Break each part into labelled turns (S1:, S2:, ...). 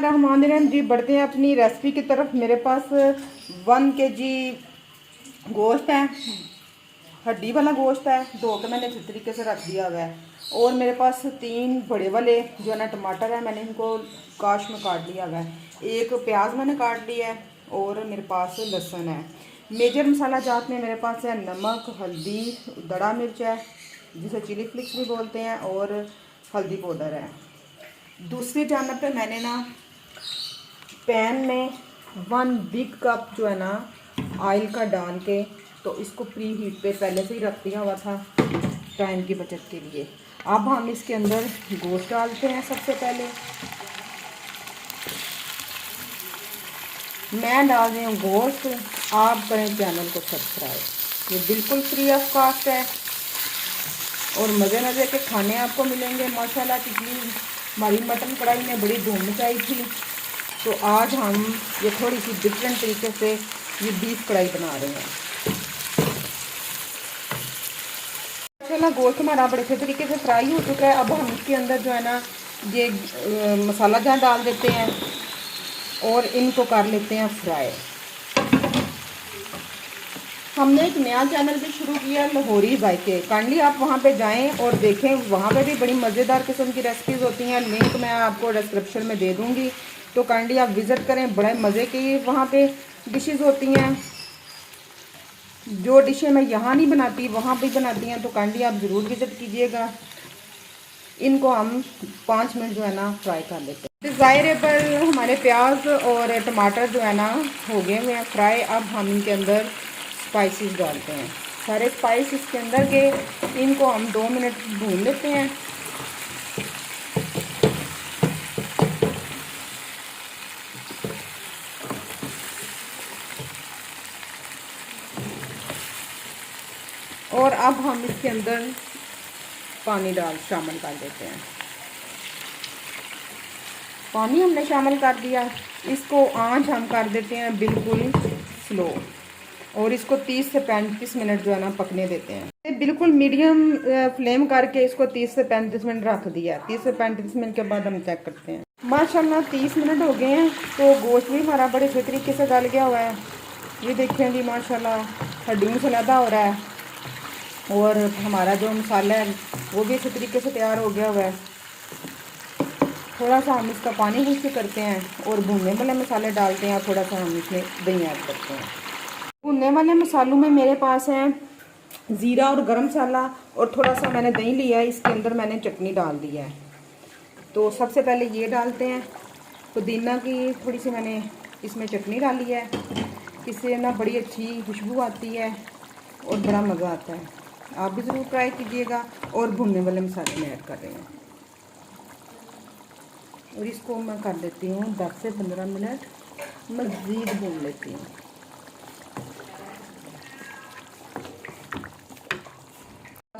S1: बिस्मिल्लाहिर्रहमानिर्रहीम जी। बढ़ते हैं अपनी रेसिपी की तरफ। मेरे पास 1 kg गोश्त है, हड्डी वाला गोश्त है, धो के मैंने अच्छी तरीके से रख दिया हुआ है। और मेरे पास 3 बड़े वाले जो है ना टमाटर है, मैंने इनको काश में काट लिया हुआ है। एक प्याज मैंने काट लिया है और मेरे पास लहसुन है। मेजर मसाला जात में मेरे पास है नमक, हल्दी, दड़ा मिर्च है जिसे चिली फ्लिक्स भी बोलते हैं, और हल्दी पाउडर है। दूसरी जानब पे मैंने ना पैन में 1 बिग कप जो है ना ऑयल का डाल के तो इसको प्री हीट पे पहले से ही रख दिया हुआ था टाइम की बचत के लिए। अब हम इसके अंदर गोश्त डालते हैं। सबसे पहले मैं डाल रही हूँ गोश्त। आप करें चैनल को सब्सक्राइब। ये बिल्कुल फ्री ऑफ कॉस्ट है और मज़े मज़े के खाने आपको मिलेंगे माशाल्लाह। पिछली हमारी मटन कढ़ाई ने बड़ी धूम मचाई थी, तो आज हम ये थोड़ी सी डिफरेंट तरीके से ये बीफ कढ़ाई बना रहे हैं। माशाल्लाह गोश्त हमारा बड़े अच्छे तरीके से फ्राई हो चुका है। अब हम इसके अंदर जो है ना ये मसाला जहाँ डाल देते हैं और इनको कर लेते हैं फ्राई। हमने एक नया चैनल भी शुरू किया, लाहौरी जायके। काइंडली आप वहाँ पे जाएं और देखें, वहाँ पे भी बड़ी मज़ेदार किस्म की रेसिपीज़ होती हैं। लिंक मैं आपको डिस्क्रिप्शन में दे दूँगी, तो काइंडली आप विज़िट करें। बड़े मज़े की वहाँ पे डिशेज़ होती हैं। जो डिशें मैं यहाँ नहीं बनाती वहाँ भी बनाती हैं, तो काइंडली आप ज़रूर विज़िट कीजिएगा। इनको हम 5 मिनट जो है ना फ्राई कर लेते हैं। डिज़ायरेबल हमारे प्याज और टमाटर जो है ना हो गए हुए हैं फ्राई। अब हम इनके अंदर स्पाइसेस डालते हैं। सारे स्पाइस इसके अंदर के इनको हम 2 मिनट भून लेते हैं। और अब हम इसके अंदर पानी शामिल कर देते हैं। पानी हमने शामिल कर दिया। इसको आंच हम कर देते हैं बिल्कुल स्लो, और इसको 30 से 35 मिनट जो है ना पकने देते हैं। बिल्कुल मीडियम फ्लेम करके इसको 30 से 35 मिनट रख दिया। 30 से 35 मिनट के बाद हम चेक करते हैं। माशाल्लाह 30 मिनट हो गए हैं, तो गोश्त भी हमारा बड़े अच्छे तरीके से गल गया हुआ है। ये देखें जी माशाल्लाह हड्डियों से लदा हो रहा है, और हमारा जो मसाला है वो भी अच्छे तरीके से तैयार हो गया हुआ है। थोड़ा सा हम इसका पानी खुश्क करते हैं और भुनने वाले मसाले डालते हैं। थोड़ा सा हम इसमें दही ऐड करते हैं। भुनने वाले मसालों में मेरे पास है ज़ीरा और गरम मसाला, और थोड़ा सा मैंने दही लिया है। इसके अंदर मैंने चटनी डाल दी है। तो सबसे पहले ये डालते हैं। पुदीना की थोड़ी सी मैंने इसमें चटनी डाली है। इससे ना बड़ी अच्छी खुशबू आती है और बड़ा मज़ा आता है। आप भी ज़रूर ट्राई कीजिएगा। और भुनने वाले मसाले में ऐड कर रहे हैं, और इसको मैं कर देती हूँ 10 से 15 मिनट मज़ीद भून लेती हूँ।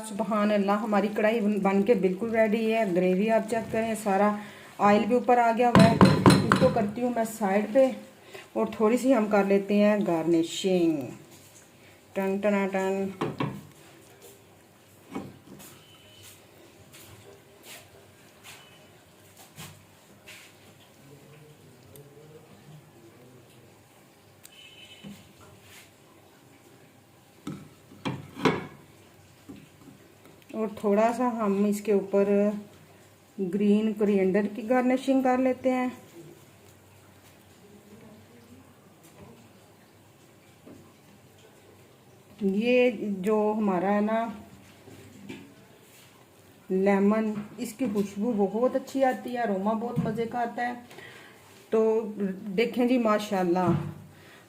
S1: सुभान अल्लाह, हमारी कढ़ाई बन के बिल्कुल रेडी है। ग्रेवी आप चेक करें, सारा ऑयल भी ऊपर आ गया हुआ है। इसको करती हूँ मैं साइड पे, और थोड़ी सी हम कर लेते हैं गार्निशिंग। टन टना टन। और थोड़ा सा हम इसके ऊपर ग्रीन कोरिएंडर की गार्निशिंग कर लेते हैं। ये जो हमारा है ना लेमन, इसकी खुशबू बहुत अच्छी आती है, अरोमा बहुत मज़े का आता है। तो देखें जी माशाल्लाह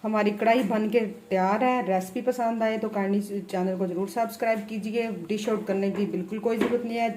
S1: हमारी कढ़ाई बन के तैयार है। रेसिपी पसंद आए तो काइंडली चैनल को ज़रूर सब्सक्राइब कीजिए। डिश आउट करने की बिल्कुल कोई ज़रूरत नहीं है।